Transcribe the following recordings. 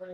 We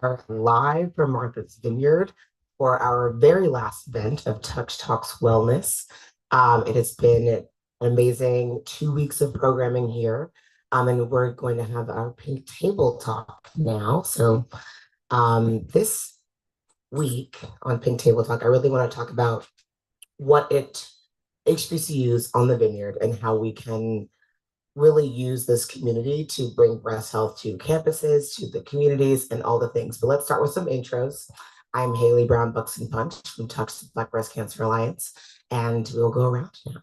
are live from Martha's Vineyard for our very last event of Touch Talks Wellness. It has been an amazing 2 weeks of programming here, and we're going to have our pink table talk now. So, this week on Pink Table Talk, I really want to talk about what HBCUs on the Vineyard and how we can really use this community to bring breast health to campuses, to the communities, and all the things. But let's start with some intros. I'm Haley Brown Buxton Punch from Touch Black Breast Cancer Alliance, and we'll go around now.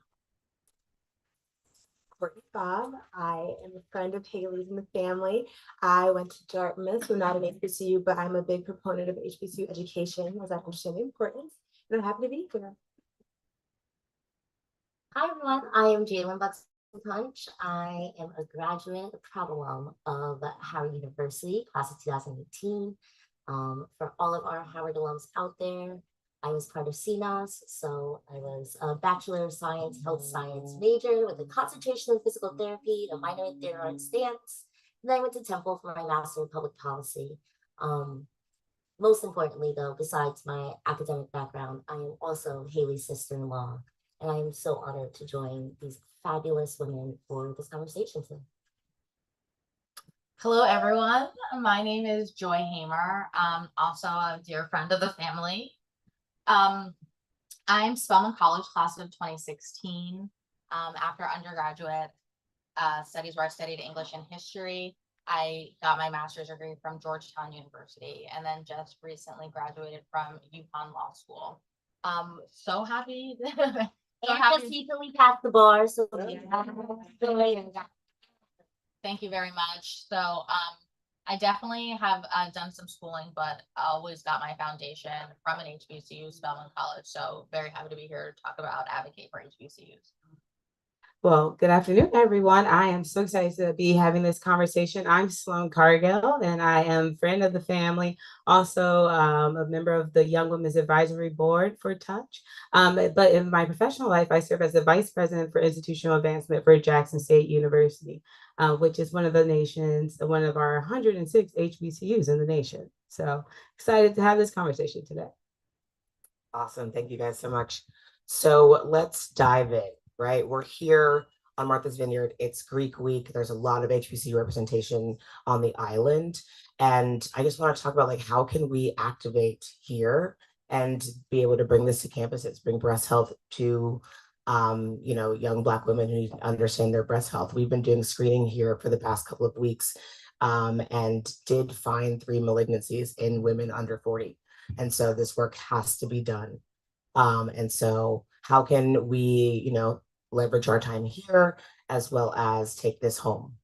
Courtney Bob. I am a friend of Haley's in the family. I went to Dartmouth, so not an HBCU, but I'm a big proponent of HBCU education as I understand the importance, and I'm happy to be here. Hi everyone, I am Jalen Buxton Punch. I am a graduate, a proud alum of Howard University, class of 2018. For all of our Howard alums out there, I was part of CNOS, so I was a Bachelor of Science, Health Science major with a concentration in physical therapy, a minor in theater arts dance. And then I went to Temple for my Master in Public Policy. Most importantly, though, besides my academic background, I am also Haley's sister-in-law, and I am so honored to join these fabulous women for this conversation today. Hello, everyone. My name is Joy Hamer. Also a dear friend of the family. I'm Spelman College class of 2016. After undergraduate studies where I studied English and history, I got my master's degree from Georgetown University and then just recently graduated from UConn Law School. So happy. And just recently passed the bar, so thank you very much. So I definitely have done some schooling, but always got my foundation from an HBCU, Spelman College. So very happy to be here to talk about advocate for HBCUs. Well, good afternoon, everyone. I am so excited to be having this conversation. I'm Sloan Cargill, and I am a friend of the family, also a member of the Young Women's Advisory Board for Touch. But in my professional life, I serve as the Vice President for Institutional Advancement for Jackson State University, which is one of our 106 HBCUs in the nation. So excited to have this conversation today. Awesome. Thank you guys so much. So let's dive in. Right, we're here on Martha's Vineyard. It's Greek week. There's a lot of HBCU representation on the island, and I just want to talk about like how can we activate here and be able to bring this to campuses, bring breast health to young Black women who need to understand their breast health. We've been doing screening here for the past couple of weeks, and did find 3 malignancies in women under 40, and so this work has to be done. And so how can we, leverage our time here as well as take this home?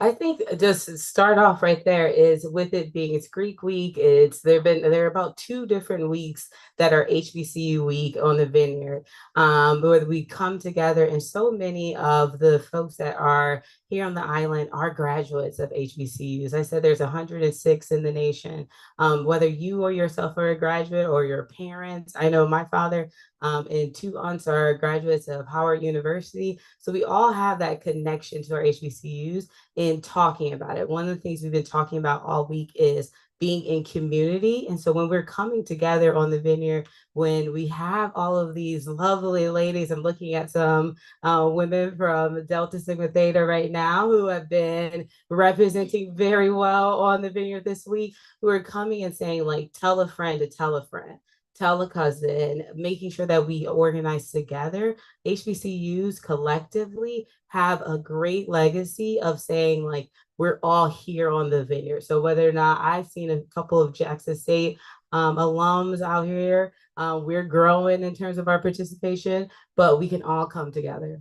I think just to start off right there is with it being it's Greek week. There are about 2 different weeks that are HBCU week on the Vineyard, where we come together, and so many of the folks that are here on the island are graduates of HBCUs. I said there's 106 in the nation. Whether you or yourself are a graduate or your parents, I know my father and 2 aunts are graduates of Howard University. So we all have that connection to our HBCUs in talking about it. One of the things we've been talking about all week is being in community. And so when we're coming together on the Vineyard, when we have all of these lovely ladies, I'm looking at some women from Delta Sigma Theta right now who have been representing very well on the Vineyard this week, who are coming and saying like, tell a friend to tell a friend, tell a cousin, making sure that we organize together. HBCUs collectively have a great legacy of saying like, we're all here on the Vineyard. So whether or not I've seen a couple of Jackson State alums out here, we're growing in terms of our participation, but we can all come together.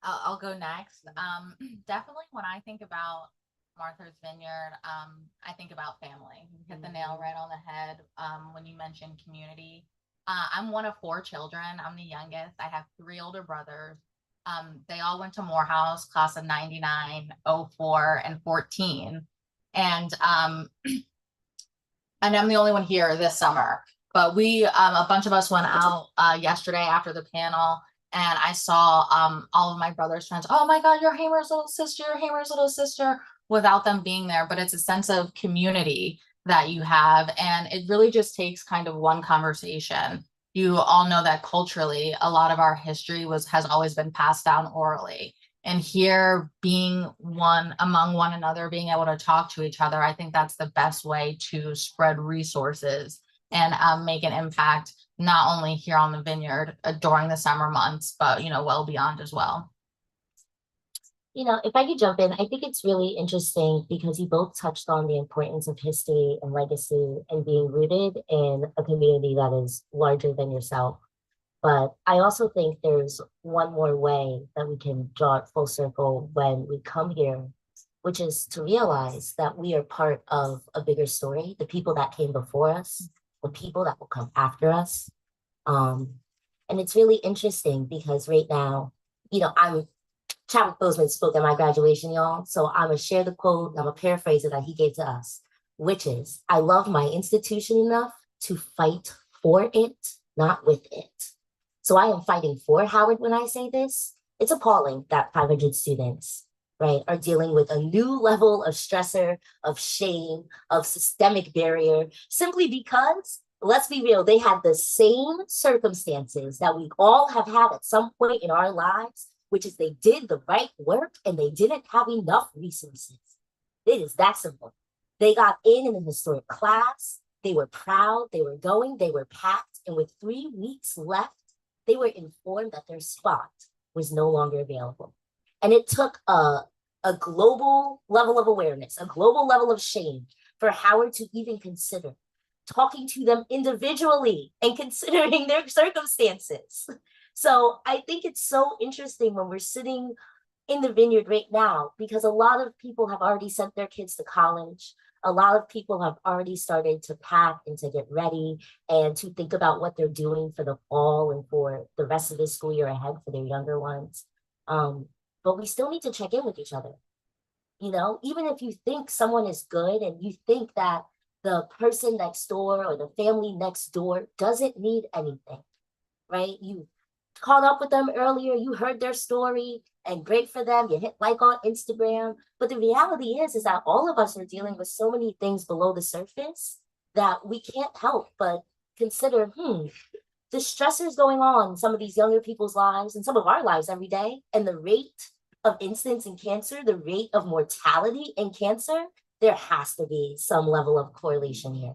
I'll go next. Definitely when I think about Martha's Vineyard, I think about family. You hit the nail right on the head when you mentioned community. I'm one of 4 children. I'm the youngest. I have 3 older brothers. They all went to Morehouse, class of 99, 04, and 14. And I'm the only one here this summer. But we, a bunch of us went out yesterday after the panel, and I saw all of my brother's friends. Oh my God, you're Hamer's little sister, Hamer's little sister, without them being there. But it's a sense of community that you have, and it really just takes kind of one conversation. You all know that culturally, a lot of our history has always been passed down orally. And here, being one among one another, being able to talk to each other, I think that's the best way to spread resources and make an impact, not only here on the vineyard during the summer months, but, well beyond as well. If I could jump in, I think it's really interesting because you both touched on the importance of history and legacy and being rooted in a community that is larger than yourself. But I also think there's one more way that we can draw it full circle when we come here, which is to realize that we are part of a bigger story, the people that came before us, the people that will come after us. And it's really interesting because right now, Chadwick Boseman spoke at my graduation, y'all. So I'm gonna share the quote, I'm gonna paraphrase it that he gave to us, which is, I love my institution enough to fight for it, not with it. So I am fighting for Howard when I say this. It's appalling that 500 students, right, are dealing with a new level of stressor, of shame, of systemic barrier, simply because, let's be real, they had the same circumstances that we all have had at some point in our lives, which is they did the right work and they didn't have enough resources. It is that simple. They got in an historic class. They were proud. They were going. They were packed. And with 3 weeks left, they were informed that their spot was no longer available. And it took a global level of awareness, a global level of shame for Howard to even consider talking to them individually and considering their circumstances. So I think it's so interesting when we're sitting in the vineyard right now, because a lot of people have already sent their kids to college. A lot of people have already started to pack and to get ready and to think about what they're doing for the fall and for the rest of the school year ahead for their younger ones. But we still need to check in with each other. Even if you think someone is good and you think that the person next door or the family next door doesn't need anything, right? You caught up with them earlier, you heard their story, and great for them, you hit like on Instagram. But the reality is that all of us are dealing with so many things below the surface that we can't help but consider, the stressors going on in some of these younger people's lives and some of our lives every day, and the rate of incidence in cancer, the rate of mortality in cancer, there has to be some level of correlation here.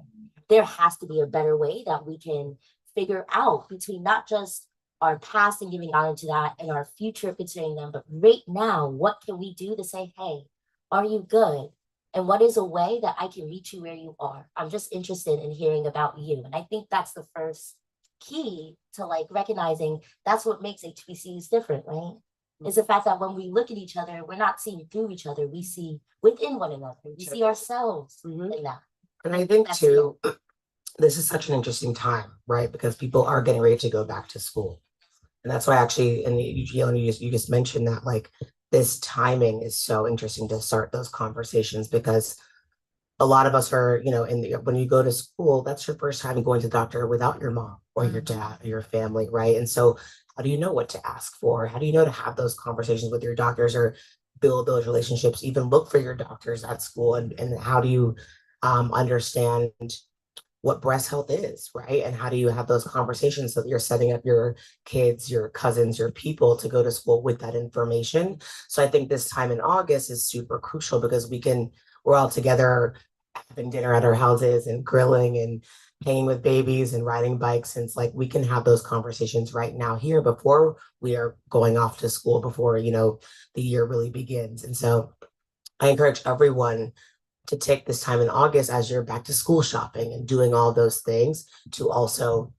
There has to be a better way that we can figure out between not just our past and giving honor to that and our future considering them, but right now, what can we do to say, hey, are you good? And what is a way that I can reach you where you are? I'm just interested in hearing about you. And I think that's the first key to recognizing that's what makes HBCUs different, right? Is the fact that when we look at each other, we're not seeing through each other. We see within one another. We see ourselves in that. And I think too, this is such an interesting time, right? Because people are getting ready to go back to school. And that's why actually, and you just mentioned that this timing is so interesting to start those conversations, because a lot of us are, when you go to school, that's your first time going to the doctor without your mom or your dad or your family, right? And so how do you know what to ask for? How do you know to have those conversations with your doctors or build those relationships, even look for your doctors at school? And how do you understand what breast health is, right? And how do you have those conversations so that you're setting up your kids, your cousins, your people to go to school with that information? So I think this time in August is super crucial because we're all together having dinner at our houses and grilling and hanging with babies and riding bikes. And it's we can have those conversations right now here before we are going off to school, before, the year really begins. And so I encourage everyone to take this time in August as you're back to school shopping and doing all those things to also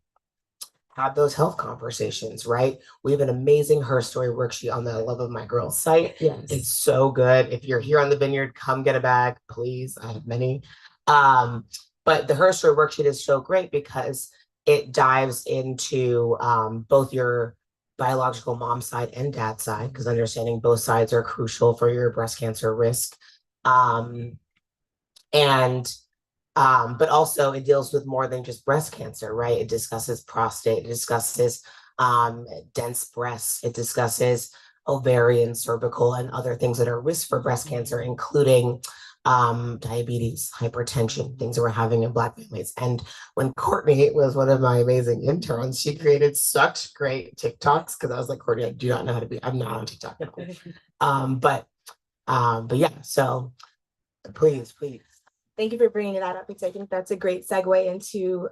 have those health conversations, right? We have an amazing Her Story worksheet on the Love of My Girls site. Yes. It's so good. If you're here on the Vineyard, come get a bag, please. I have many. But the Her Story worksheet is so great because it dives into both your biological mom side and dad side, because understanding both sides are crucial for your breast cancer risk. And but also it deals with more than just breast cancer, right? It discusses prostate, it discusses dense breasts, it discusses ovarian, cervical, and other things that are risk for breast cancer, including diabetes, hypertension, things that we're having in Black families. And when Courtney was one of my amazing interns, she created such great TikToks, because I was like, Courtney, I do not know how to be, I'm not on TikTok at all. But yeah, so please. Thank you for bringing that up, because I think that's a great segue into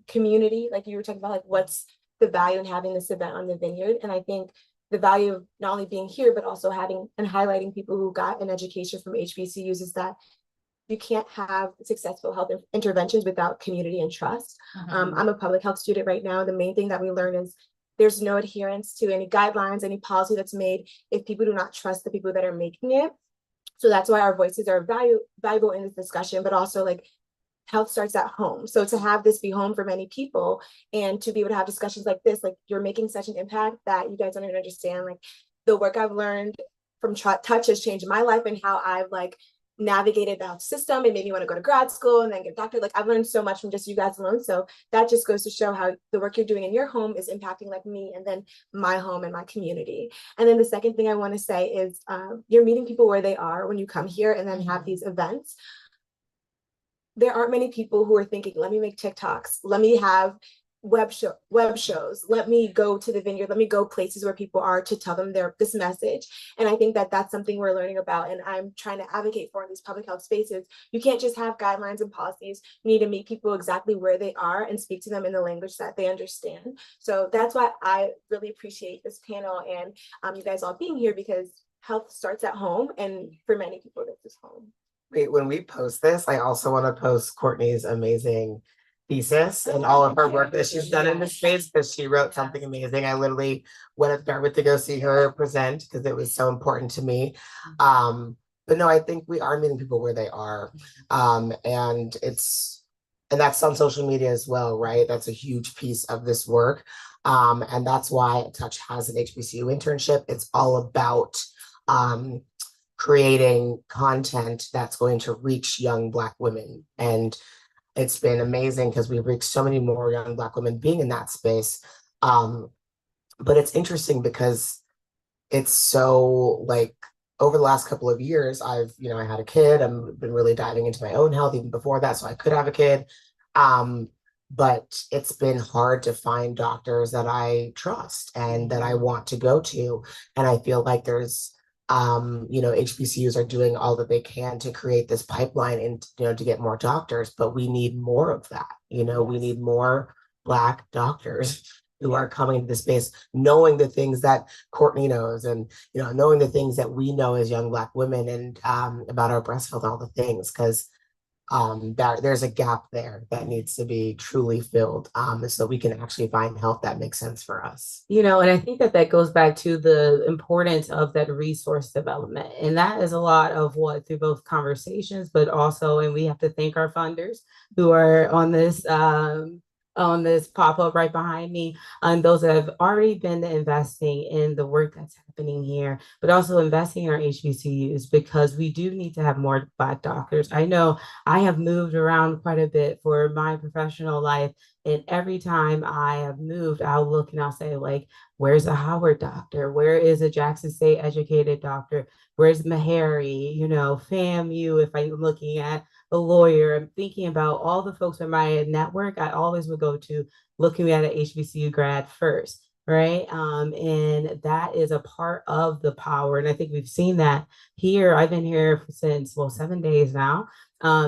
community. Like you were talking about, like what's the value in having this event on the Vineyard. And I think the value of not only being here, but also having and highlighting people who got an education from HBCUs is that you can't have successful health interventions without community and trust. I'm a public health student right now. The main thing that we learn is there's no adherence to any guidelines, any policy that's made if people do not trust the people that are making it. So that's why our voices are valuable in this discussion, but also like health starts at home. So to have this be home for many people and to be able to have discussions like this, like you're making such an impact that you guys don't even understand. Like the work I've learned from touch has changed my life and how I've like navigated the health system and made me want to go to grad school and then get a doctor. Like I've learned so much from just you guys alone. So that just goes to show how the work you're doing in your home is impacting like me and then my home and my community. And then the second thing I want to say is you're meeting people where they are when you come here and then have these events. There aren't many people who are thinking, let me make TikToks, let me have web shows, let me go to the Vineyard, let me go places where people are to tell them this message. And I think that that's something we're learning about, and I'm trying to advocate for in these public health spaces. You can't just have guidelines and policies. You need to meet people exactly where they are and speak to them in the language that they understand. So that's why I really appreciate this panel and you guys all being here, because health starts at home, and for many people this is home. Wait, when we post this, I also want to post Courtney's amazing thesis and all of her work that she's done in this space, because she wrote something amazing. I literally went at Dartmouth to go see her present because it was so important to me. But no, I think we are meeting people where they are. And that's on social media as well, right? That's a huge piece of this work. And that's why Touch has an HBCU internship. It's all about creating content that's going to reach young Black women. And it's been amazing because we've reached so many more young Black women being in that space. But it's interesting because it's so like over the last couple of years, I had a kid. I've been really diving into my own health even before that, so I could have a kid. But it's been hard to find doctors that I trust and that I want to go to. And I feel like there's HBCUs are doing all that they can to create this pipeline and to get more doctors, but we need more of that. We need more Black doctors who are coming into the space, knowing the things that Courtney knows, and knowing the things that we know as young Black women, and about our breast health, all the things, because there's a gap there that needs to be truly filled, so we can actually find health that makes sense for us. And I think that goes back to the importance of that resource development. And that is a lot of what through both conversations, but also, and we have to thank our funders who are on this pop-up right behind me, and those that have already been investing in the work that's happening here, but also investing in our HBCUs, because we do need to have more Black doctors. I know I have moved around quite a bit for my professional life, and every time I have moved, I'll look and I'll say, like, where's a Howard doctor? Where is a Jackson State educated doctor? Where's Meharry? FAMU, if I'm looking at a lawyer, I'm thinking about all the folks in my network I always would go to looking at an HBCU grad first. right? And that is a part of the power. And I think we've seen that here. I've been here since, well, 7 days now.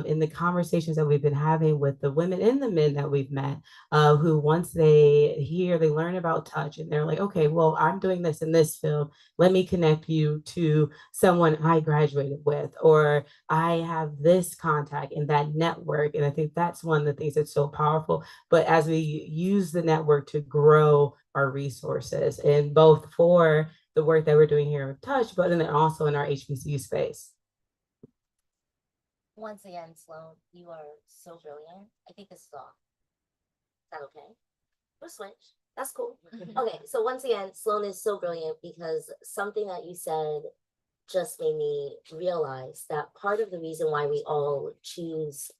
In the conversations that we've been having with the women and the men that we've met, who once they learn about touch and they're like, okay, well, I'm doing this in this field. Let me connect you to someone I graduated with, or I have this contact in that network. And I think that's one of the things that's so powerful. But as we use the network to grow our resources, and both for the work that we're doing here with Touch, but then also in our HBCU space. Once again, Sloan, you are so brilliant. I think this is off. Is that okay? We'll switch. That's cool. Okay, so once again, Sloan is so brilliant because something that you said just made me realize that part of the reason why we all choose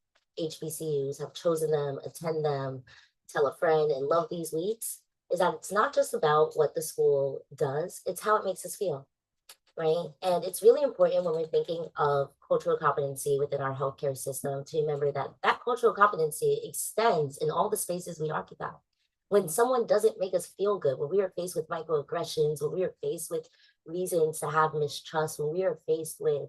HBCUs, have chosen them, attend them, tell a friend, and love these weeks is that it's not just about what the school does, it's how it makes us feel, right? And it's really important when we're thinking of cultural competency within our healthcare system to remember that that cultural competency extends in all the spaces we occupy. When someone doesn't make us feel good, when we are faced with microaggressions, when we are faced with reasons to have mistrust, when we are faced with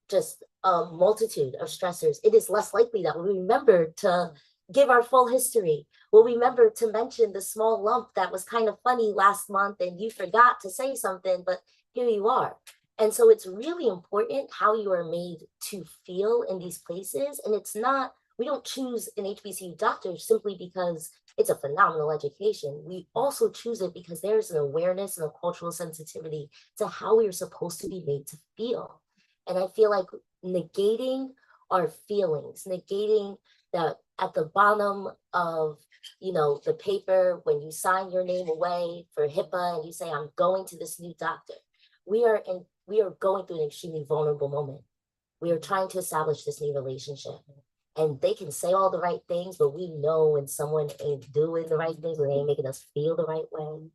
just a multitude of stressors, it is less likely that we remember to give our full history. We'll remember to mention the small lump that was kind of funny last month and you forgot to say something, but here you are. And so it's really important how you are made to feel in these places. And it's not, we don't choose an HBCU doctor simply because it's a phenomenal education. We also choose it because there's an awareness and a cultural sensitivity to how we are supposed to be made to feel. And I feel like negating our feelings, negating that at the bottom of, you know, the paper, when you sign your name away for HIPAA and you say, I'm going to this new doctor, we are going through an extremely vulnerable moment. We are trying to establish this new relationship. And they can say all the right things, but we know when someone ain't doing the right things, when they ain't making us feel the right way.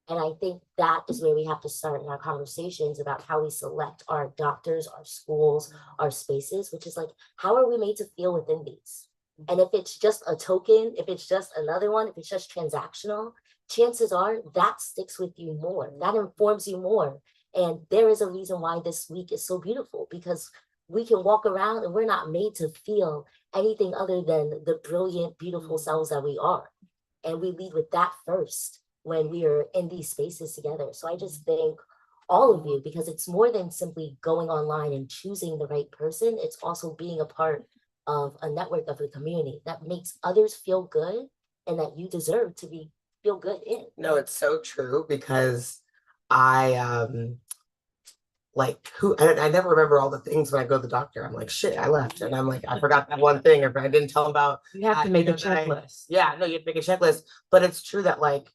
And I think that is where we have to start in our conversations about how we select our doctors, our schools, our spaces, which is like, how are we made to feel within these? And if it's just a token, if it's just another one, if it's just transactional, chances are that sticks with you more, that informs you more. And there is a reason why this week is so beautiful, because we can walk around and we're not made to feel anything other than the brilliant, beautiful selves that we are. And we lead with that first when we are in these spaces together. So I just thank all of you, because it's more than simply going online and choosing the right person. It's also being a part of a network of a community that makes others feel good and that you deserve to feel good in. No, it's so true because I I never remember all the things when I go to the doctor. I'm like, shit, I left. And I'm like, I forgot that one thing, or I didn't tell them about. You have to make a checklist. Yeah, no, you have to make a checklist. But it's true that like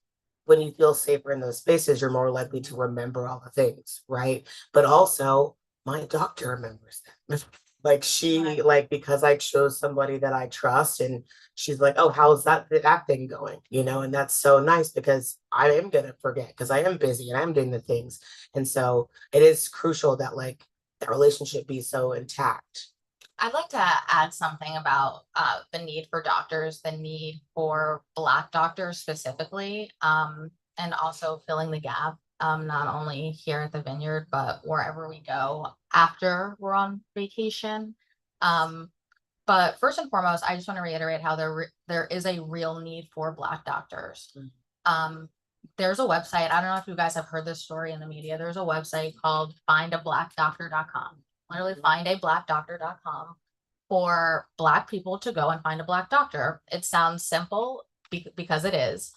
when you feel safer in those spaces, you're more likely to remember all the things, right? But also my doctor remembers them. Like she, like, because I chose somebody that I trust, and she's like, oh, how's that thing going? You know, and that's so nice because I am gonna forget because I am busy and I'm doing the things. And so it is crucial that like that relationship be so intact. I'd like to add something about the need for doctors, the need for Black doctors specifically, and also filling the gap, not only here at the Vineyard, but wherever we go after we're on vacation. But first and foremost, I just want to reiterate how there is a real need for Black doctors. There's a website, I don't know if you guys have heard this story in the media, there's a website called findablackdoctor.com. Literally findablackdoctor.com for Black people to go and find a Black doctor. It sounds simple because it is.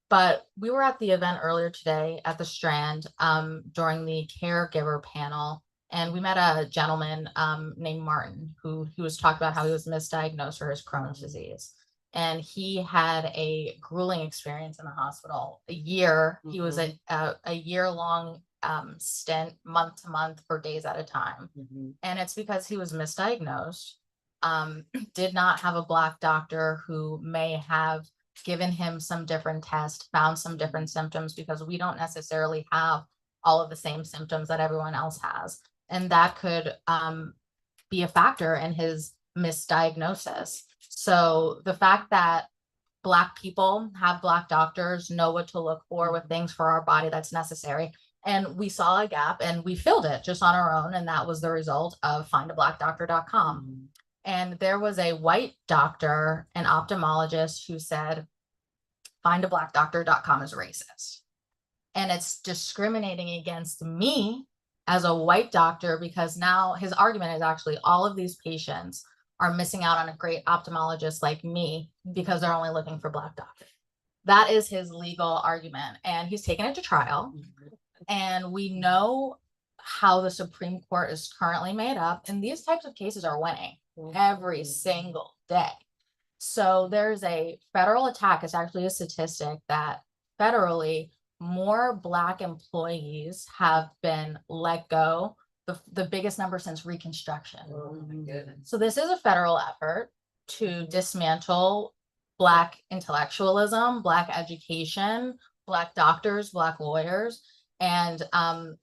But we were at the event earlier today at the Strand during the caregiver panel, and we met a gentleman named Martin who was talking about how he was misdiagnosed for his Crohn's disease. And he had a grueling experience in the hospital. A year, he was a year-long stint, month to month, for days at a time. And it's because he was misdiagnosed, did not have a Black doctor who may have given him some different tests, found some different symptoms, because we don't necessarily have all of the same symptoms that everyone else has. And that could be a factor in his misdiagnosis. So the fact that Black people have Black doctors, know what to look for with things for our body that's necessary. And we saw a gap and we filled it just on our own. And that was the result of findablackdoctor.com. And there was a white doctor, an ophthalmologist, who said, findablackdoctor.com is racist. And it's discriminating against me as a white doctor, because now his argument is actually all of these patients are missing out on a great ophthalmologist like me because they're only looking for Black doctors. That is his legal argument. And he's taken it to trial. And we know how the Supreme Court is currently made up. And these types of cases are winning every single day. So there's a federal attack. It's actually a statistic that federally more Black employees have been let go, the biggest number since Reconstruction. So this is a federal effort to dismantle Black intellectualism, Black education, Black doctors, Black lawyers. And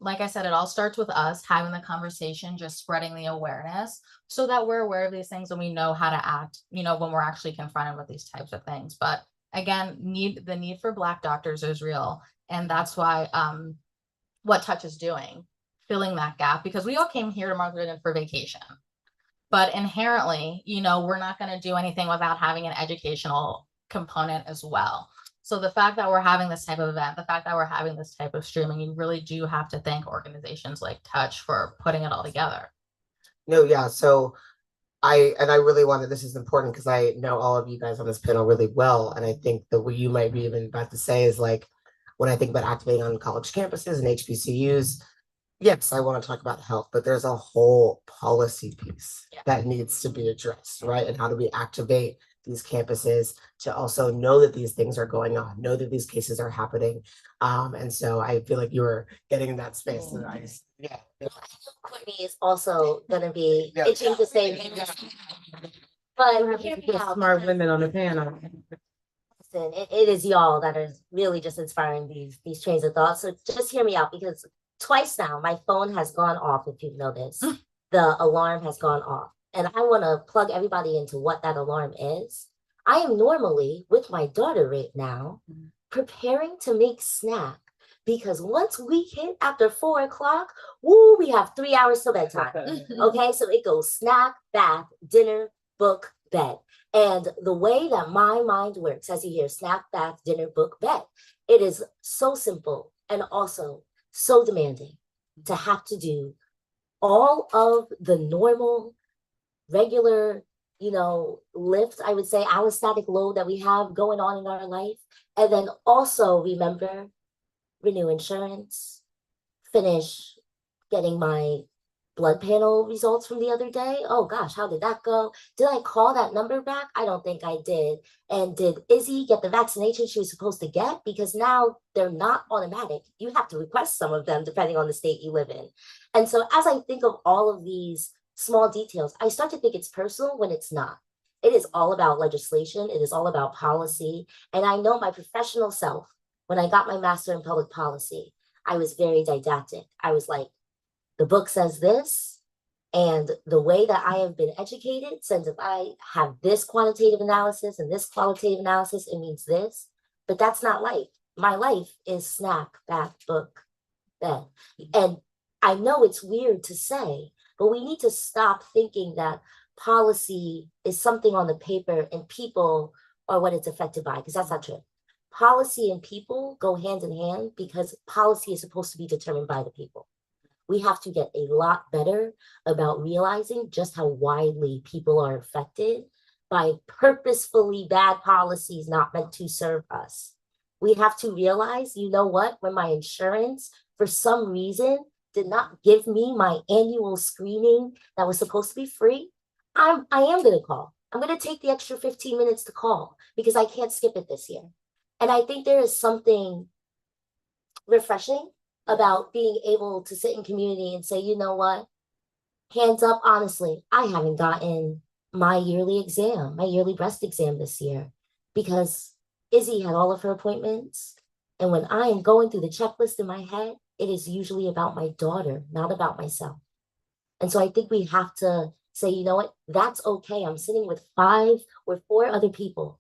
like I said, it all starts with us having the conversation, just spreading the awareness so that we're aware of these things and we know how to act, when we're actually confronted with these types of things. But again, the need for Black doctors is real. And that's why what Touch is doing, filling that gap, because we all came here to Martha's for vacation. But inherently, we're not going to do anything without having an educational component as well. So the fact that we're having this type of event, the fact that we're having this type of streaming, you really do have to thank organizations like Touch for putting it all together. No, yeah. So I really wanted, this is important because I know all of you guys on this panel really well. And I think that what you might be even about to say is like, when I think about activating on college campuses and HBCUs, yes, I want to talk about health, but there's a whole policy piece that needs to be addressed, right? And how do we activate these campuses to also know that these things are going on, know that these cases are happening. And so I feel like you were getting in that space. Courtney is also going to be itching the same. But hear me out. Smart women on the panel. Listen, it is y'all that is really just inspiring these trains of thought. So just hear me out, because twice now my phone has gone off. If you've noticed, the alarm has gone off. And I want to plug everybody into what that alarm is. I am normally with my daughter right now, preparing to make snack, because once we hit after 4 o'clock, woo, we have 3 hours till bedtime. Okay, so it goes snack, bath, dinner, book, bed. And the way that my mind works, as you hear, snack, bath, dinner, book, bed, it is so simple and also so demanding to have to do all of the normal, regular, lift, I would say, allostatic load that we have going on in our life. And then also remember, renew insurance, finish getting my blood panel results from the other day. Oh gosh, how did that go? Did I call that number back? I don't think I did. And did Izzy get the vaccination she was supposed to get? Because now they're not automatic. You have to request some of them depending on the state you live in. And so as I think of all of these small details, I start to think it's personal when it's not. It is all about legislation. It is all about policy. And I know my professional self, when I got my master in public policy, I was very didactic. I was like, the book says this, and the way that I have been educated says if I have this quantitative analysis and this qualitative analysis, it means this. But that's not life. My life is snack, bath, book, bed. And I know it's weird to say, but we need to stop thinking that policy is something on the paper and people are what it's affected by, because that's not true. Policy and people go hand in hand, because policy is supposed to be determined by the people. We have to get a lot better about realizing just how widely people are affected by purposefully bad policies not meant to serve us. We have to realize, you know what, when my insurance, for some reason, did not give me my annual screening that was supposed to be free, I am going to call. I'm going to take the extra 15 minutes to call because I can't skip it this year. And I think there is something refreshing about being able to sit in community and say, you know what, hands up, honestly, I haven't gotten my yearly exam, my yearly breast exam this year, because Izzy had all of her appointments. And when I am going through the checklist in my head, it is usually about my daughter, not about myself. And so I think we have to say, you know what, that's okay. I'm sitting with 5 or 4 other people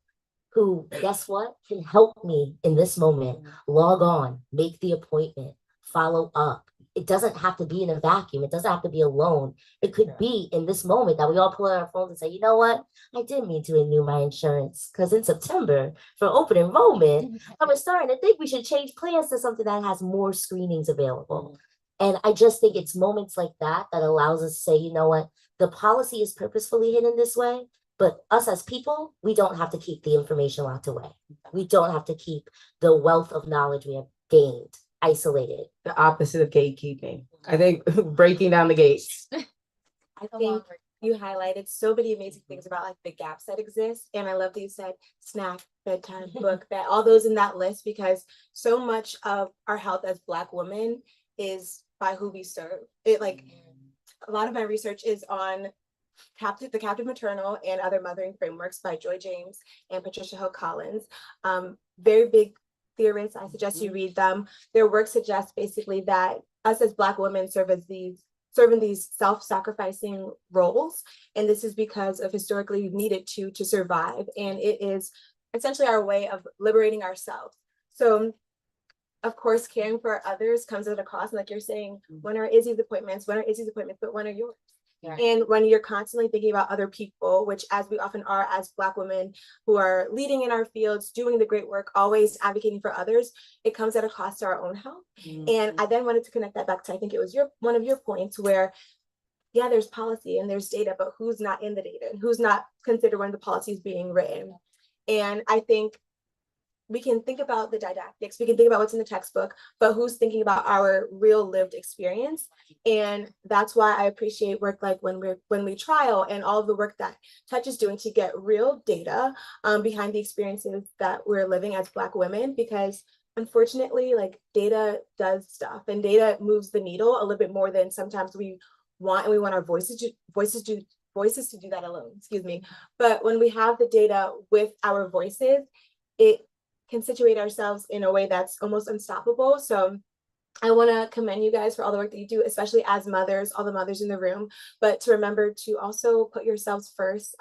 who, guess what, can help me in this moment. Log on, make the appointment, follow up. It doesn't have to be in a vacuum. It doesn't have to be alone. It could be in this moment that we all pull out our phones and say, you know what? I did mean to renew my insurance because in September for open enrollment, I was starting to think we should change plans to something that has more screenings available. And I just think it's moments like that that allows us to say, you know what? The policy is purposefully hidden this way, but us as people, we don't have to keep the information locked away. We don't have to keep the wealth of knowledge we have gained isolated. The opposite of gatekeeping. I think breaking down the gates. I think you highlighted so many amazing things about like the gaps that exist. And I love that you said snack, bedtime, book, that all those in that list, because so much of our health as Black women is by who we serve. It like a lot of my research is on the captive maternal and other mothering frameworks by Joy James and Patricia Hill Collins. Very big theorists. I suggest you read them. Their work suggests basically that us as Black women serve in these self-sacrificing roles. And this is because of historically we've needed to survive. And it is essentially our way of liberating ourselves. So of course, caring for others comes at a cost. Like you're saying, when are Izzy's appointments? When are Izzy's appointments? But when are yours? Yeah. And when you're constantly thinking about other people, which as we often are as Black women who are leading in our fields, doing the great work, always advocating for others, it comes at a cost to our own health. And I then wanted to connect that back to, I think it was one of your points where, yeah, there's policy and there's data, but who's not in the data and who's not considered when the policy is being written. And I think we can think about the didactics, we can think about what's in the textbook, but who's thinking about our real lived experience? And that's why I appreciate work like when we trial and all of the work that Touch is doing to get real data behind the experiences that we're living as Black women, because unfortunately, like data does stuff and data moves the needle a little bit more than sometimes we want, and we want our voices to do that alone, excuse me. But when we have the data with our voices, it can situate ourselves in a way that's almost unstoppable. So I want to commend you guys for all the work that you do, especially as mothers, all the mothers in the room, but to remember to also put yourselves first,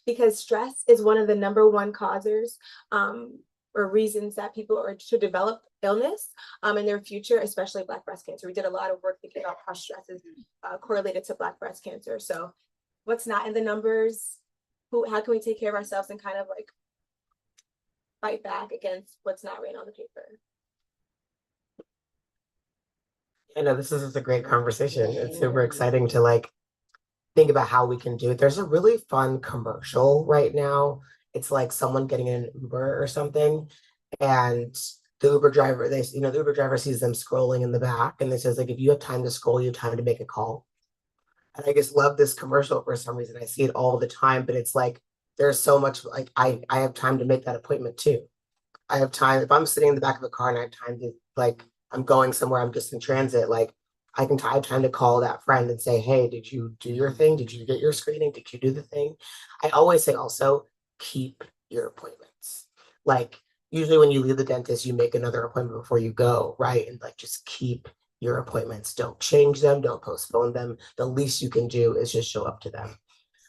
because stress is one of the #1 causes or reasons that people are to develop illness in their future, especially Black breast cancer. We did a lot of work thinking about how stress is correlated to Black breast cancer. So what's not in the numbers? How can we take care of ourselves and kind of like fight back against what's not written on the paper? I know this is a great conversation. It's super exciting to like think about how we can do it. There's a really fun commercial right now. It's like someone getting in an Uber or something, and the Uber driver, the Uber driver sees them scrolling in the back, and it says like, if you have time to scroll, you have time to make a call. And I just love this commercial for some reason. I see it all the time, but it's like there's so much like I have time to make that appointment too. I have time if I'm sitting in the back of a car and I have time to like I'm going somewhere, I'm just in transit, like I have time to call that friend and say, hey, did you do your thing? Did you get your screening? Did you do the thing? I always say also keep your appointments. Like usually when you leave the dentist, you make another appointment before you go, right? And like just keep your appointments. Don't change them, don't postpone them. The least you can do is just show up to them.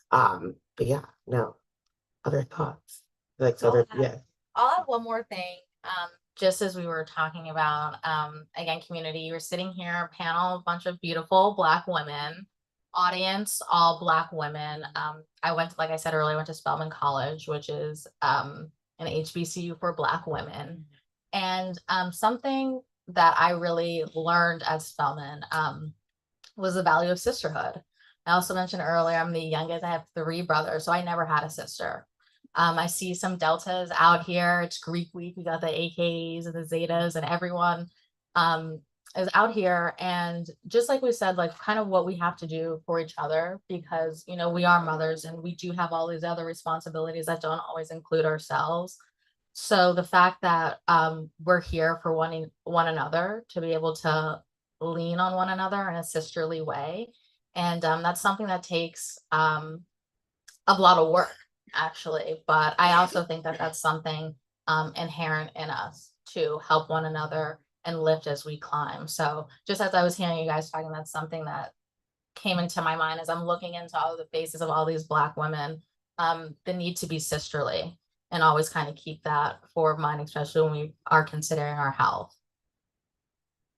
But yeah, no. Other thoughts? Like yeah. I'll add one more thing. Just as we were talking about, again, community, you were sitting here, panel, a bunch of beautiful Black women, audience, all Black women. I went, like I said earlier, I went to Spelman College, which is an HBCU for Black women. And something that I really learned at Spelman was the value of sisterhood. I also mentioned earlier, I'm the youngest, I have 3 brothers, so I never had a sister. I see some deltas out here. It's Greek week. We got the AKs and the Zetas and everyone is out here. And just like we said, like kind of what we have to do for each other, because, you know, we are mothers and we do have all these other responsibilities that don't always include ourselves. So the fact that we're here for one another, to be able to lean on one another in a sisterly way. And that's something that takes a lot of work, actually, but I also think that that's something inherent in us to help one another and lift as we climb. So just as I was hearing you guys talking, that's something that came into my mind as I'm looking into all the faces of all these Black women, the need to be sisterly and always kind of keep that forward of mind, especially when we are considering our health.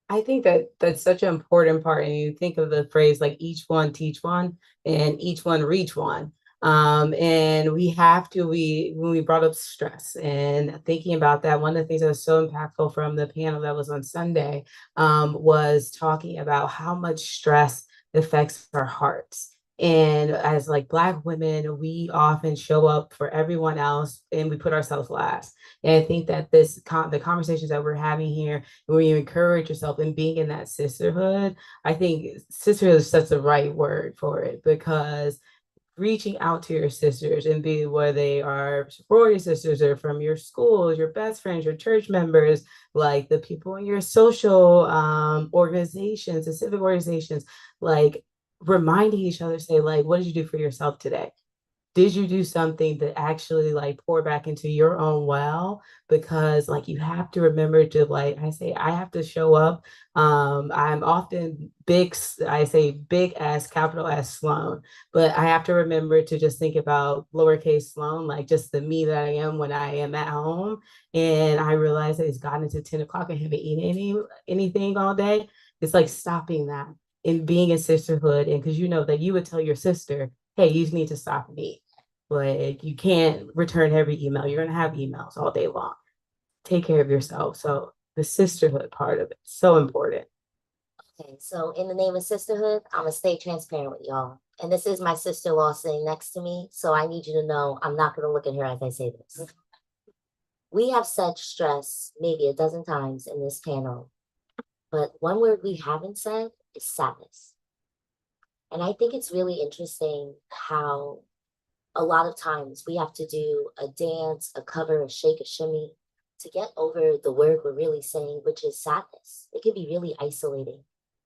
I think that that's such an important part. And you think of the phrase like each one teach one and each one reach one. And we have to, when we brought up stress and thinking about that, one of the things that was so impactful from the panel that was on Sunday was talking about how much stress affects our hearts. And as like Black women, we often show up for everyone else and we put ourselves last. And I think that the conversations that we're having here, when you encourage yourself and being in that sisterhood, I think sisterhood is such the right word for it, because reaching out to your sisters, and be whether they are sorority sisters or from your schools, your best friends, your church members, like the people in your social organizations, the civic organizations, like reminding each other, say like, what did you do for yourself today? Did you do something that actually like pour back into your own well? Because like you have to remember to, like I say, I have to show up. I'm often I say big S, capital S Sloan, but I have to remember to just think about lowercase Sloan, like just the me that I am when I am at home. And I realize that it's gotten into 10 o'clock and haven't eaten anything all day. It's like stopping that and being in sisterhood. And because you know that you would tell your sister, hey, you need to stop and eat. Like you can't return every email. You're gonna have emails all day long. Take care of yourself. So the sisterhood part of it, so important. Okay, so in the name of sisterhood, I'm gonna stay transparent with y'all. And this is my sister-in-law sitting next to me, so I need you to know I'm not gonna look at her as I say this. We have said stress maybe a dozen times in this panel, but one word we haven't said is sadness. And I think it's really interesting how a lot of times we have to do a dance, a cover, a shake, a shimmy to get over the word we're really saying, which is sadness. It can be really isolating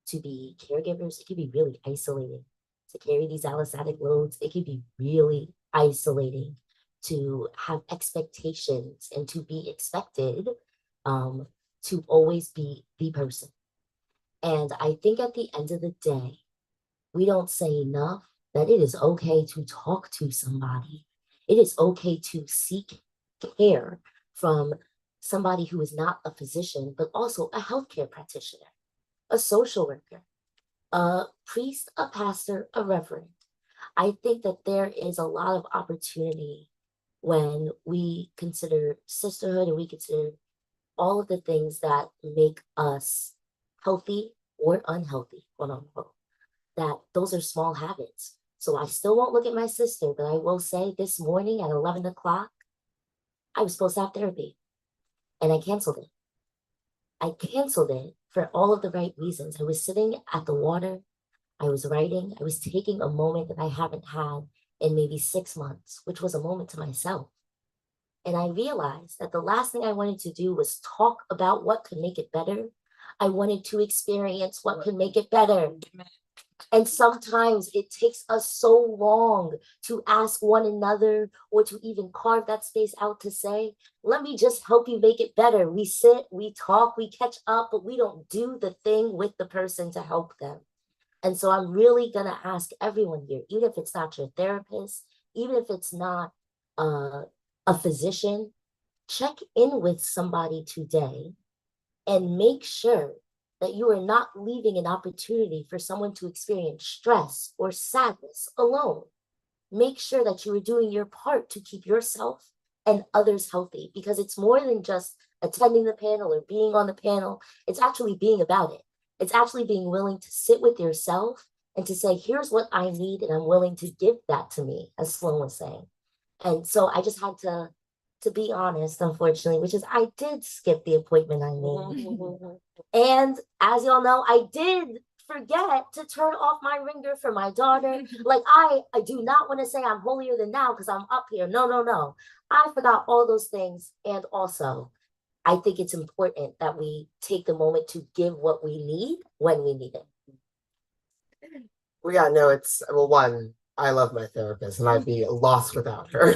to be caregivers. It can be really isolating to carry these allostatic loads. It can be really isolating to have expectations and to be expected to always be the person. And I think at the end of the day, we don't say enough that it is okay to talk to somebody. It is okay to seek care from somebody who is not a physician, but also a healthcare practitioner, a social worker, a priest, a pastor, a reverend. I think that there is a lot of opportunity when we consider sisterhood and we consider all of the things that make us healthy or unhealthy, quote unquote, that those are small habits. So I still won't look at my sister, but I will say this morning at 11 o'clock, I was supposed to have therapy and I canceled it. I canceled it for all of the right reasons. I was sitting at the water. I was writing. I was taking a moment that I haven't had in maybe 6 months, which was a moment to myself. And I realized that the last thing I wanted to do was talk about what could make it better. I wanted to experience what could make it better. And sometimes it takes us so long to ask one another or to even carve that space out to say, let me just help you make it better. We sit, we talk, we catch up, but we don't do the thing with the person to help them. And so I'm really going to ask everyone here, even if it's not your therapist, even if it's not a physician, check in with somebody today and make sure that you are not leaving an opportunity for someone to experience stress or sadness alone. Make sure that you are doing your part to keep yourself and others healthy, because it's more than just attending the panel or being on the panel. It's actually being about it. It's actually being willing to sit with yourself and to say, here's what I need, and I'm willing to give that to me, as Sloan was saying. And so I just had to be honest, unfortunately, which is I did skip the appointment I made. And as y'all know, I did forget to turn off my ringer for my daughter. Like I do not want to say I'm holier than thou because I'm up here. No, no, no. I forgot all those things. And also, I think it's important that we take the moment to give what we need when we need it. Well, yeah, no, it's well, one, I love my therapist and I'd be lost without her.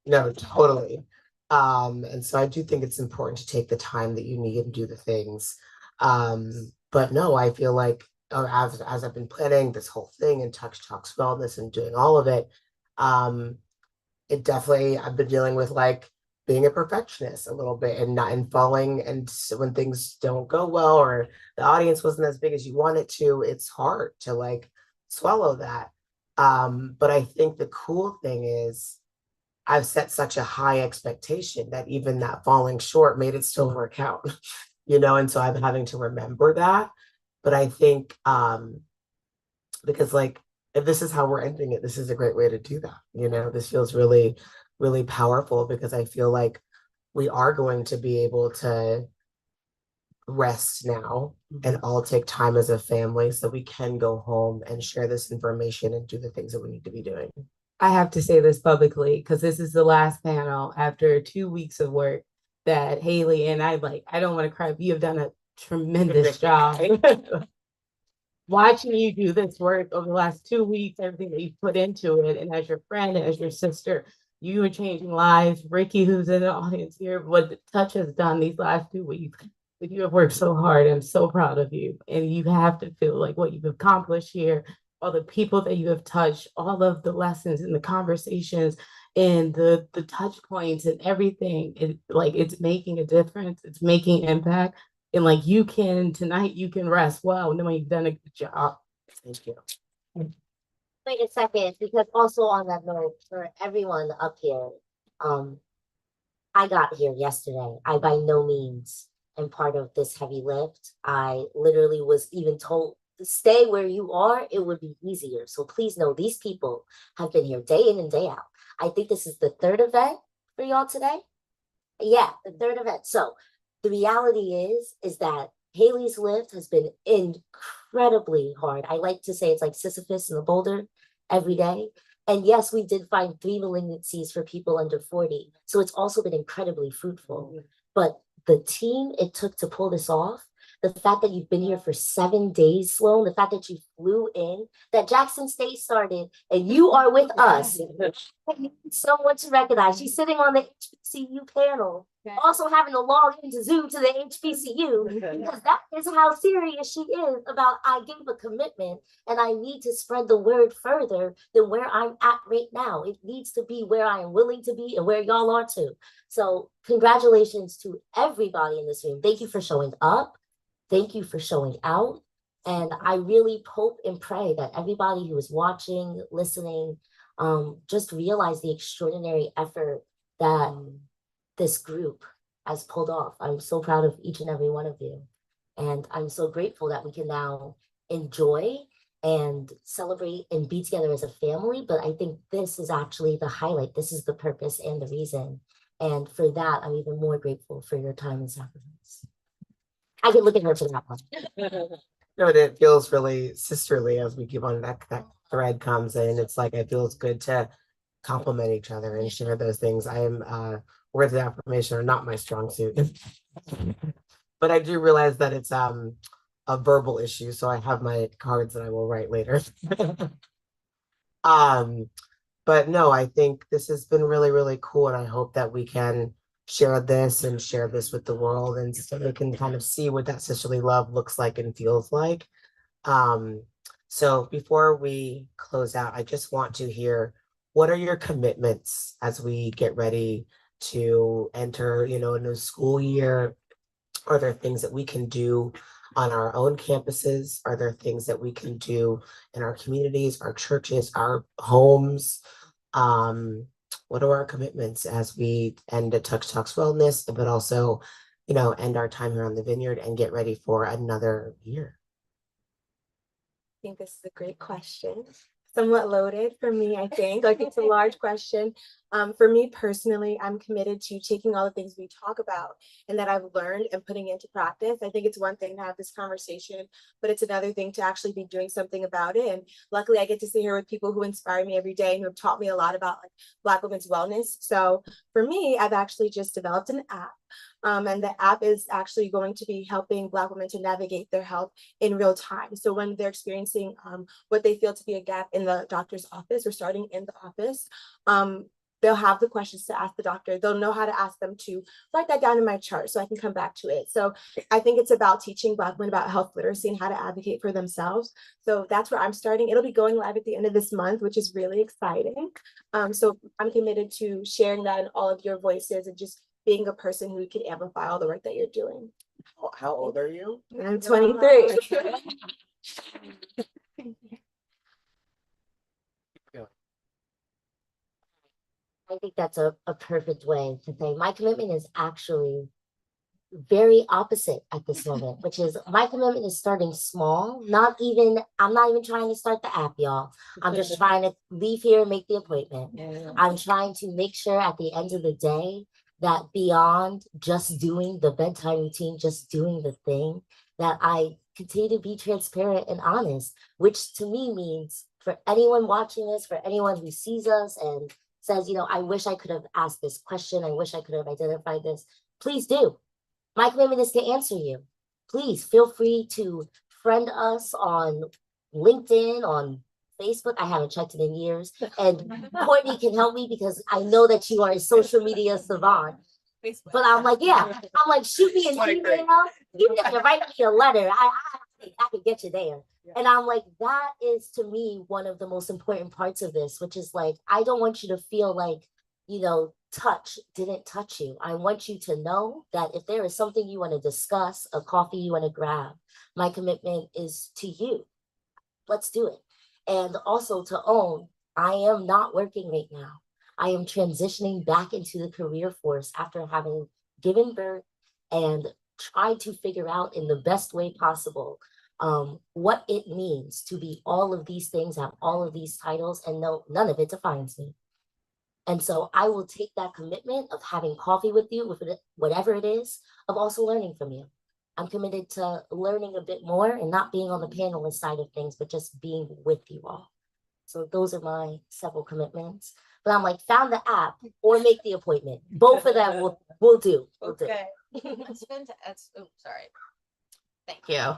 No, totally. And so I do think it's important to take the time that you need and do the things. But no, I feel like as I've been planning this whole thing and Touch Talks Wellness and doing all of it, it definitely, I've been dealing with like being a perfectionist a little bit and not and falling. And so when things don't go well or the audience wasn't as big as you want it to, it's hard to like swallow that. But I think the cool thing is I've set such a high expectation that even that falling short made it still work out, and so I'm having to remember that. But I think because like if this is how we're ending it, this is a great way to do that. This feels really, really powerful because I feel like we are going to be able to rest now and all take time as a family so we can go home and share this information and do the things that we need to be doing. I have to say this publicly because this is the last panel after 2 weeks of work that Haley and I don't want to cry, but you have done a tremendous job. Watching you do this work over the last 2 weeks, everything that you put into it, and as your friend, as your sister, you are changing lives. Ricky, who's in the audience here, what the touch has done these last 2 weeks. But you have worked so hard. I'm so proud of you. And you have to feel like what you've accomplished here, all the people that you have touched, all of the lessons and the conversations and the touch points and everything. It's making a difference. It's making impact. And like tonight you can rest well, knowing you've done a good job. Thank you. Wait a second, because also on that note, for everyone up here, I got here yesterday. I by no means am part of this heavy lift. I literally was even told to stay where you are, it would be easier. So please know these people have been here day in and day out. I think this is the third event for y'all today. Yeah, the third event. So the reality is that Haley's lift has been incredibly hard. I like to say it's like Sisyphus in the boulder every day. And yes, we did find 3 malignancies for people under 40. So it's also been incredibly fruitful. But the team it took to pull this off, the fact that you've been here for 7 days, Sloan, the fact that you flew in, that Jackson State started, and you are with us. Someone to recognize. She's sitting on the HBCU panel, also having to log into Zoom to the HBCU, because that is how serious she is about I gave a commitment and I need to spread the word further than where I'm at right now. It needs to be where I am willing to be and where y'all are too. So congratulations to everybody in this room. Thank you for showing up. Thank you for showing out. And I really hope and pray that everybody who is watching, listening, just realize the extraordinary effort that this group has pulled off. I'm so proud of each and every one of you. And I'm so grateful that we can now enjoy and celebrate and be together as a family. But I think this is actually the highlight. This is the purpose and the reason. And for that, I'm even more grateful for your time and sacrifice. I can look at her for that one. No, it feels really sisterly as we keep on that thread comes in. It's like it feels good to compliment each other and share those things. I am words of affirmation are not my strong suit. But I do realize that it's a verbal issue, so I have my cards that I will write later. But no, I think this has been really, really cool, and I hope that we can share this with the world, and so they can kind of see what that sisterly love looks like and feels like. So before we close out, I just want to hear, what are your commitments as we get ready to enter, a new school year? Are there things that we can do on our own campuses? Are there things that we can do in our communities, our churches, our homes? What are our commitments as we end at Touch Talks Wellness, but also, end our time here on the Vineyard and get ready for another year? I think this is a great question. Somewhat loaded for me, I think. Like, it's a large question. For me personally, I'm committed to taking all the things we talk about and that I've learned and putting into practice. I think it's one thing to have this conversation, but it's another thing to actually be doing something about it. And luckily, I get to sit here with people who inspire me every day and who have taught me a lot about Black women's wellness. So for me, I've actually just developed an app. And the app is actually going to be helping Black women to navigate their health in real time. So when they're experiencing what they feel to be a gap in the doctor's office or starting in the office, they'll have the questions to ask the doctor. They'll know how to ask them to write that down in my chart so I can come back to it. So I think it's about teaching Black women about health literacy and how to advocate for themselves. So that's where I'm starting. It'll be going live at the end of this month, which is really exciting. So I'm committed to sharing that in all of your voices and just being a person who can amplify all the work that you're doing. How old are you? I'm 23. I think that's a perfect way to say my commitment is actually very opposite at this moment, which is my commitment is starting small. I'm not even trying to start the app, y'all. I'm just trying to leave here and make the appointment. I'm trying to make sure at the end of the day that beyond just doing the bedtime routine, just doing the thing, that I continue to be transparent and honest, which to me means for anyone watching this, for anyone who sees us and says, I wish I could have asked this question. I wish I could have identified this. Please do. My commitment is to answer you. Please feel free to friend us on LinkedIn, on Facebook. I haven't checked it in years. And Courtney can help me because I know that you are a social media savant. But I'm like, shoot me an email. You can write me a letter. I can get you there. And I'm like, that is to me one of the most important parts of this, which is like, I don't want you to feel like, touch didn't touch you. I want you to know that if there is something you want to discuss, a coffee you want to grab, my commitment is to you. Let's do it. And also to own, I am not working right now. I am transitioning back into the career force after having given birth and tried to figure out in the best way possible what it means to be all of these things, have all of these titles, and no, none of it defines me. And so I will take that commitment of having coffee with you, with whatever it is, of also learning from you. I'm committed to learning a bit more and not being on the panelist side of things, but just being with you all. So those are my several commitments. But I'm like, found the app or make the appointment. Both of them we'll do. Okay. Sorry. Thank you.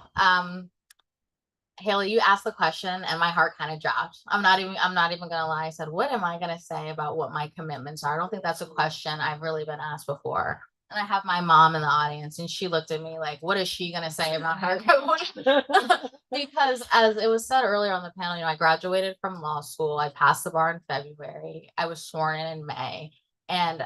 Haley, you asked the question and my heart kind of dropped. I'm not even gonna lie. I said, what am I gonna say about what my commitments are? I don't think that's a question I've really been asked before. And I have my mom in the audience and she looked at me like, what is she gonna say about her? Because as it was said earlier on the panel, I graduated from law school. I passed the bar in February. I was sworn in May. And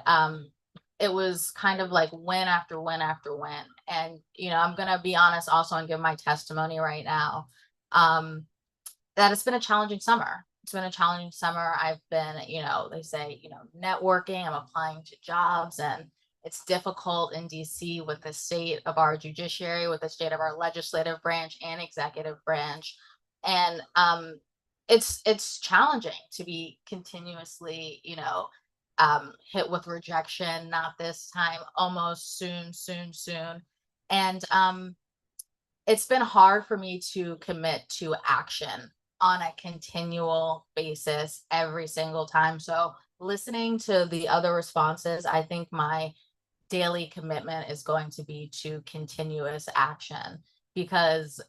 it was kind of like win after win after win. And, I'm gonna be honest also and give my testimony right now. That it's been a challenging summer. It's been a challenging summer. I've been, they say, networking, I'm applying to jobs, and it's difficult in DC with the state of our judiciary, with the state of our legislative branch and executive branch. And it's challenging to be continuously, hit with rejection, not this time, almost soon. And it's been hard for me to commit to action on a continual basis every single time. So listening to the other responses, I think my daily commitment is going to be to continuous action because,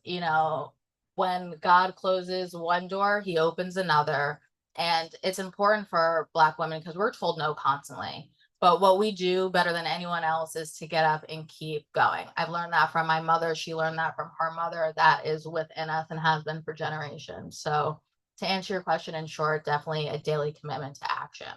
when God closes one door, he opens another. And it's important for Black women because we're told no constantly. But what we do better than anyone else is to get up and keep going. I've learned that from my mother. She learned that from her mother. That is within us and has been for generations. So to answer your question in short, definitely a daily commitment to action.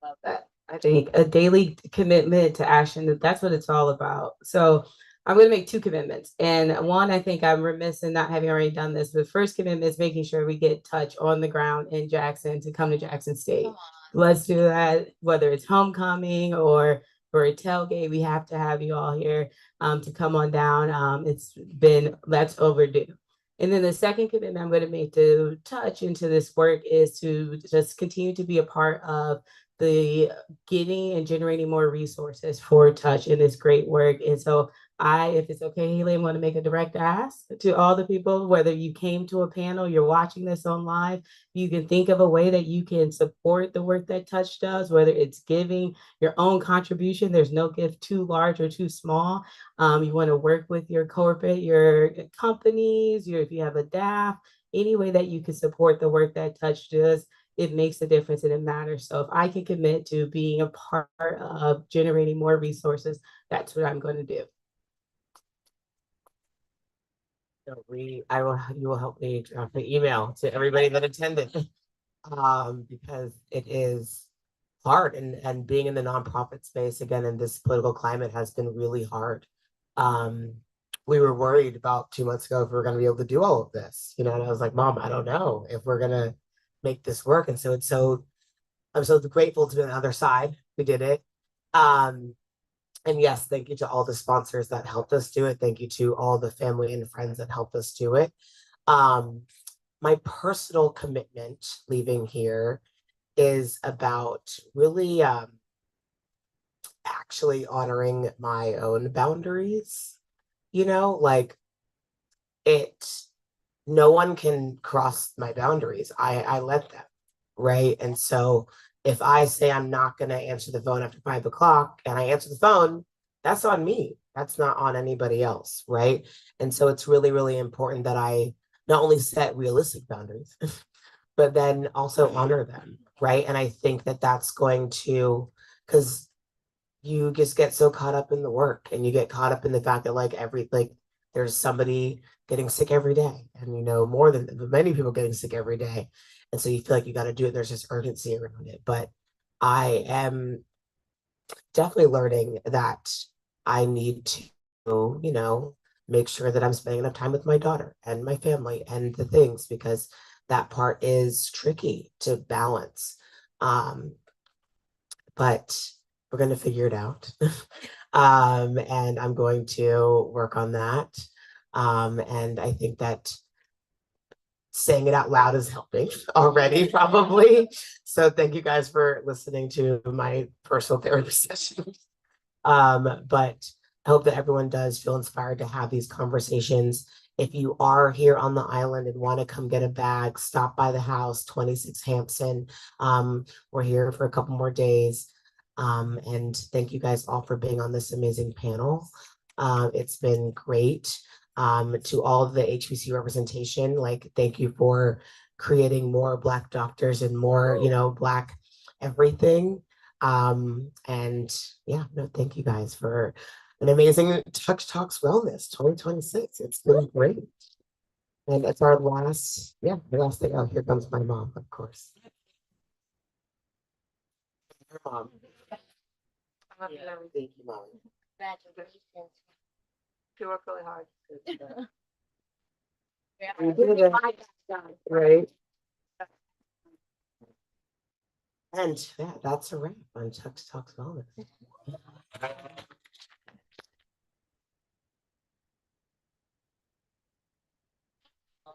Love that. I think a daily commitment to action, that's what it's all about. So I'm going to make two commitments. And one, I think I'm remiss in not having already done this. The first commitment is making sure we get touch on the ground in Jackson to come to Jackson State. Let's do that, whether it's homecoming or for a tailgate. We have to have you all here to come on down. That's overdue. And then the second commitment I'm going to make to touch into this work is to just continue to be a part of the getting and generating more resources for touch in this great work. And so if it's okay, Haley, I want to make a direct ask to all the people, whether you came to a panel, you're watching this on live, you can think of a way that you can support the work that Touch does, whether it's giving your own contribution. There's no gift too large or too small. You want to work with your corporate, your companies, if you have a DAF, any way that you can support the work that Touch does. it makes a difference and it matters. So if I can commit to being a part of generating more resources, that's what I'm going to do. So you will help me draft the email to everybody that attended. Because it is hard and being in the nonprofit space again in this political climate has been really hard. We were worried about 2 months ago if we were going to be able to do all of this, and I was like, Mom, I don't know if we're gonna make this work. And so I'm so grateful to be on the other side. We did it. And yes, thank you to all the sponsors that helped us do it. Thank you to all the family and friends that helped us do it. My personal commitment leaving here is about really actually honoring my own boundaries. Like no one can cross my boundaries. I let them, right? And so if I say I'm not going to answer the phone after 5 o'clock and I answer the phone, that's on me. That's not on anybody else, right? And so it's really, really important that I not only set realistic boundaries, but then also honor them, right? And I think that that's going to, because you just get so caught up in the work and you get caught up in the fact that like there's somebody getting sick every day and more than many people getting sick every day. And so you feel like you got to do it. There's this urgency around it. But I am definitely learning that I need to, make sure that I'm spending enough time with my daughter and my family and the things, because that part is tricky to balance. But we're going to figure it out. And I'm going to work on that. And I think that saying it out loud is helping already, probably. So thank you guys for listening to my personal therapy sessions. But I hope that everyone does feel inspired to have these conversations. If you are here on the island and want to come get a bag, stop by the house, 26 Hampson. We're here for a couple more days. And thank you guys all for being on this amazing panel. It's been great. To all of the HBCU representation, thank you for creating more Black doctors and more, Black everything. And yeah, no, thank you guys for an amazing Touch Talks Wellness 2026. It's been great. And it's our the last thing. Oh, here comes my mom, of course. Her mom. Thank you, Mom. Congratulations. You work really hard. We did it. Right. And that's a wrap on Touch Talks Wellness.